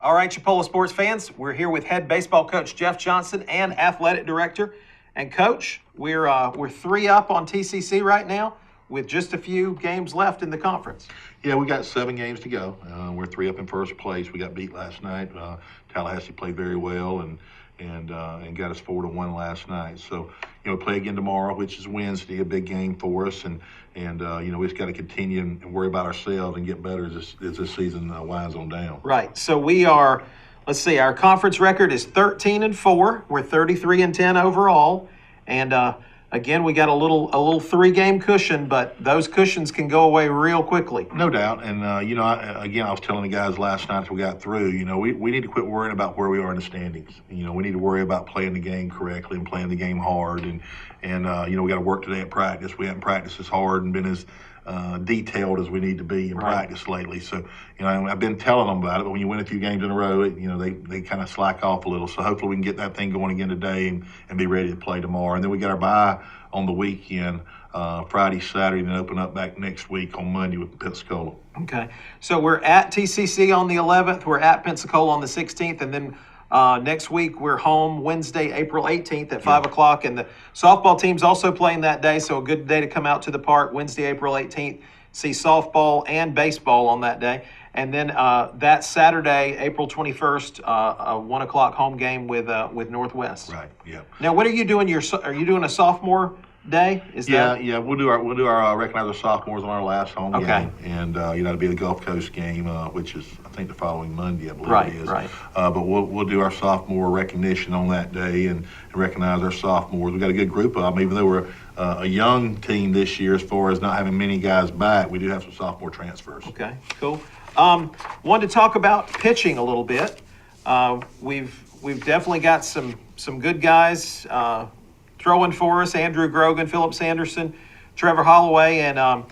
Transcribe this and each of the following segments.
All right, Chipola sports fans, we're here with head baseball coach Jeff Johnson and athletic director. And coach, we're 3 up on TCC right now with just a few games left in the conference. Yeah, we got 7 games to go. We're 3 up in first place. We got beat last night. Tallahassee played very well and got us 4-1 last night. So, play again tomorrow, which is Wednesday, a big game for us. And we just got to continue and worry about ourselves and get better as this season winds on down. Right. So we are, let's see, our conference record is 13-4. We're 33-10 overall. And again, we got a little 3-game cushion, but those cushions can go away real quickly. No doubt. And, I was telling the guys last night as we got through, we need to quit worrying about where we are in the standings. We need to worry about playing the game correctly and playing the game hard. And we got to work today at practice. We haven't practiced as hard and been as detailed as we need to be in practice lately. So, I've been telling them about it, but when you win a few games in a row, they kind of slack off a little. So hopefully we can get that thing going again today and be ready to play tomorrow. And then we got our bye on the weekend, Friday, Saturday, and then open up back next week on Monday with Pensacola. Okay. So we're at TCC on the 11th. We're at Pensacola on the 16th. And then next week we're home Wednesday, April 18th at 5 o'clock. And the softball team's also playing that day, so a good day to come out to the park, Wednesday, April 18th. See softball and baseball on that day. And then that Saturday, April 21st, a 1 o'clock home game with Northwest. Right. Yeah. Now, what are you doing? Are you doing a sophomore day? Yeah. We'll do our recognize our sophomores on our last home game, and it'll be the Gulf Coast game, which is I think the following Monday, I believe it is. Right. But we'll do our sophomore recognition on that day and recognize our sophomores. We got a good group of them, even though we're a young team this year as far as not having many guys back. We do have some sophomore transfers. Okay, cool. Wanted to talk about pitching a little bit. We've definitely got some good guys throwing for us. Andrew Grogan, Philip Sanderson, Trevor Holloway, and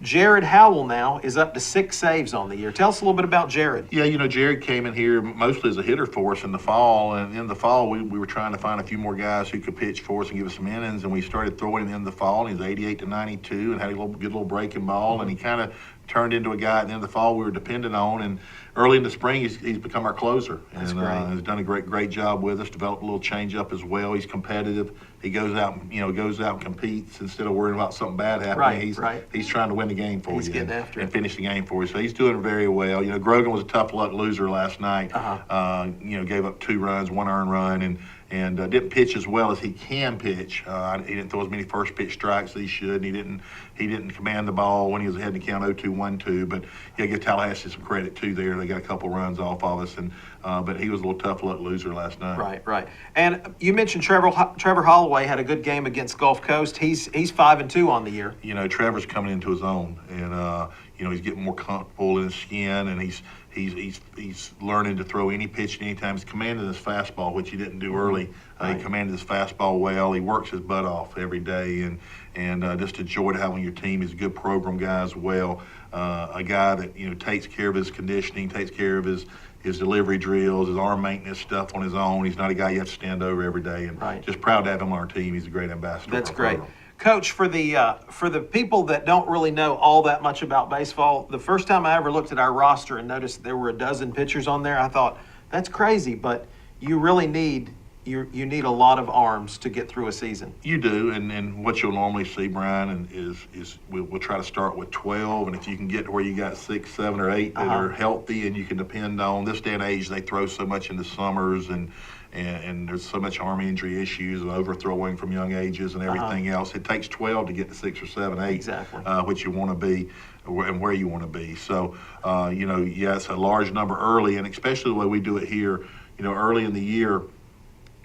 Jared Howell now is up to 6 saves on the year. Tell us a little bit about Jared. Yeah, Jared came in here mostly as a hitter for us in the fall. And in the fall, we were trying to find a few more guys who could pitch for us and give us some innings. And we started throwing him in the fall. And he was 88 to 92 and had a good little breaking ball. And he kind of turned into a guy at the end of the fall we were dependent on. And early in the spring, he's become our closer. That's and great. He's done a great job with us, developed a little changeup as well. He's competitive. He goes out and competes instead of worrying about something bad happening. He's trying to win the game for you and finish the game for you. So he's doing very well. Grogan was a tough luck loser last night. Gave up 2 runs, 1 earned run, and didn't pitch as well as he can pitch. He didn't throw as many first pitch strikes as he should, and he didn't command the ball when he was ahead in the count 0-2-1-2. But give Tallahassee some credit too there. They got a couple runs off of us, but he was a little tough luck loser last night. Right. And you mentioned Trevor Holloway had a good game against Gulf Coast. He's 5-2 on the year. Trevor's coming into his own, and he's getting more comfortable in his skin, and he's learning to throw any pitch at any time. He's commanding his fastball, which he didn't do early. He commanded his fastball well. He works his butt off every day, and just a joy to have on your team. He's a good program guy as well. A guy that takes care of his conditioning, takes care of his delivery drills, his arm maintenance stuff on his own. He's not a guy you have to stand over every day. And just proud to have him on our team. He's a great ambassador. That's great. Coach, for the people that don't really know all that much about baseball, the first time I ever looked at our roster and noticed there were a dozen pitchers on there, I thought, that's crazy, but you really need you need a lot of arms to get through a season. You do, and what you'll normally see, Brian, is we'll try to start with 12, and if you can get to where you got 6, 7, or 8 that are healthy and you can depend on. This day and age, they throw so much in the summers, and there's so much arm injury issues and overthrowing from young ages and everything else. It takes 12 to get to 6 or 7, 8, exactly. Which you want to be and where you want to be. So, it's a large number early, and especially the way we do it here, early in the year.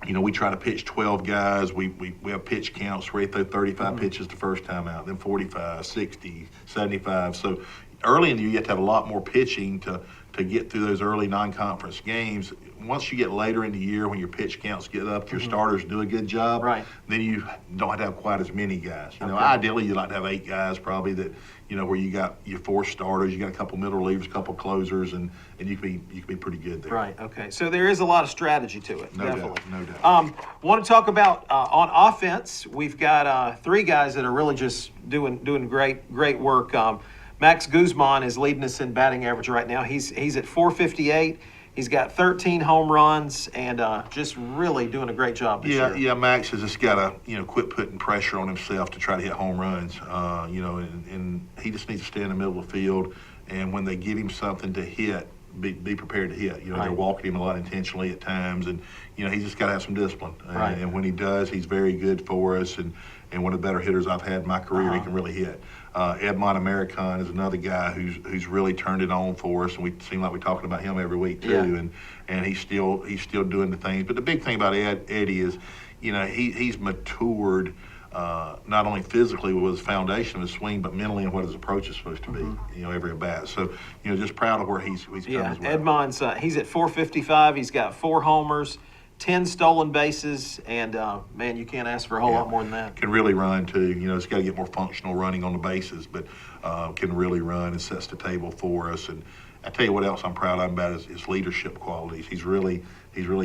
We try to pitch 12 guys. We have pitch counts where they throw 35 pitches the first time out, then 45, 60, 75. So early in the year, you have to have a lot more pitching to get through those early non-conference games. Once you get later in the year, when your pitch counts get up, your starters do a good job, then you don't have to have quite as many guys. Ideally, you'd like to have 8 guys probably that, where you got your 4 starters, you got a couple middle relievers, a couple closers, and you can be pretty good there. Right, okay. So there is a lot of strategy to it, definitely. No doubt. Want to talk about on offense, we've got 3 guys that are really just doing great work. Max Guzman is leading us in batting average right now. He's at 458. He's got 13 home runs and just really doing a great job this year. Yeah. Max has just got to quit putting pressure on himself to try to hit home runs. And he just needs to stay in the middle of the field. And when they give him something to hit, be prepared to hit. They're walking him a lot intentionally at times, and he's just got to have some discipline. And when he does, he's very good for us. And one of the better hitters I've had in my career. He can really hit. Edmond American is another guy who's really turned it on for us, and we seem like we're talking about him every week too. Yeah. And he's still doing the things. But the big thing about Eddie is, he's matured. Not only physically with his foundation of his swing, but mentally and what his approach is supposed to be. Every at bat. So just proud of where he's come as well. Edmond's he's at 455. He's got 4 homers, 10 stolen bases, and man, you can't ask for a whole lot more than that. Can really run too. It's got to get more functional running on the bases, but can really run and sets the table for us. And I tell you what else I'm proud of about his leadership qualities. He's really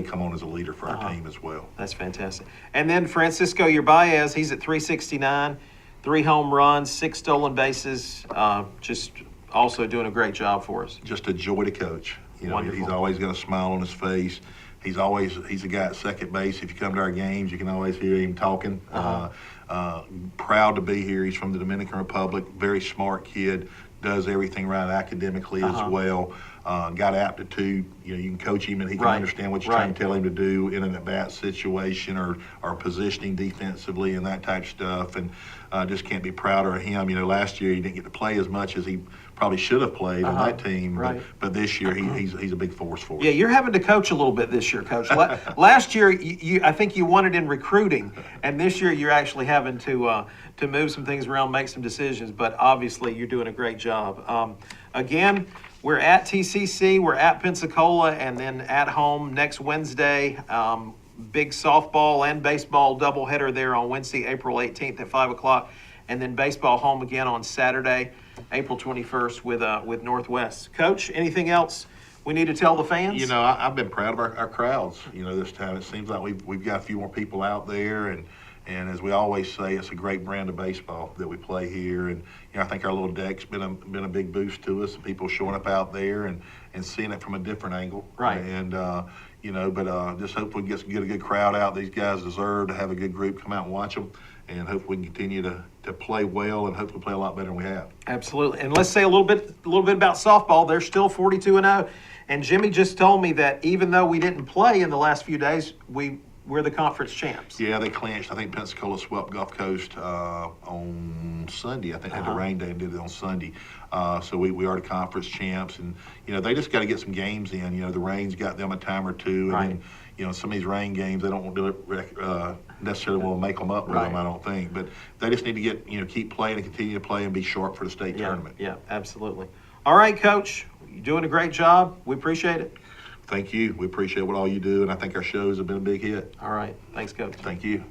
come on as a leader for our team as well. That's fantastic. And then Francisco Urbaez, he's at 369, 3 home runs, 6 stolen bases. Just also doing a great job for us. Just a joy to coach. Wonderful. He's always got a smile on his face. He's a guy at second base. If you come to our games, you can always hear him talking. Proud to be here. He's from the Dominican Republic. Very smart kid. Does everything right academically as well. Got aptitude. You can coach him and he can understand what you're trying to tell him to do in an at-bat situation or positioning defensively and that type of stuff. And just can't be prouder of him. Last year he didn't get to play as much as he probably should have played on that team. But this year he's a big force for us. Yeah, you're having to coach a little bit this year, Coach. Last year I think you won it in recruiting, and this year you're actually having to move some things around, make some decisions. But obviously you're doing a great job. Again, we're at TCC, we're at Pensacola, and then at home next Wednesday. Big softball and baseball doubleheader there on Wednesday, April 18th at 5 o'clock, and then baseball home again on Saturday, April 21st with Northwest. Coach, anything else we need to tell the fans? I've been proud of our crowds. This time it seems like we've got a few more people out there, and as we always say, it's a great brand of baseball that we play here. And I think our little deck's been a big boost to us. People showing up out there and seeing it from a different angle. And but just hope we get a good crowd out. These guys deserve to have a good group come out and watch them, and hope we can continue to play well and hopefully play a lot better than we have. Absolutely. And let's say a little bit about softball. They're still 42-0, and Jimmy just told me that even though we didn't play in the last few days, we're the conference champs. Yeah, they clinched. I think Pensacola swept Gulf Coast on Sunday. I think they had the rain day and did it on Sunday. So we are the conference champs, and they just got to get some games in. The rain's got them a time or two, and then some of these rain games they don't do it necessarily want to make them up with them. I don't think, but they just need to keep playing and continue to play and be sharp for the state tournament. Yeah, absolutely. All right, Coach, you're doing a great job. We appreciate it. Thank you. We appreciate what all you do, and I think our shows have been a big hit. All right. Thanks, Coach. Thank you.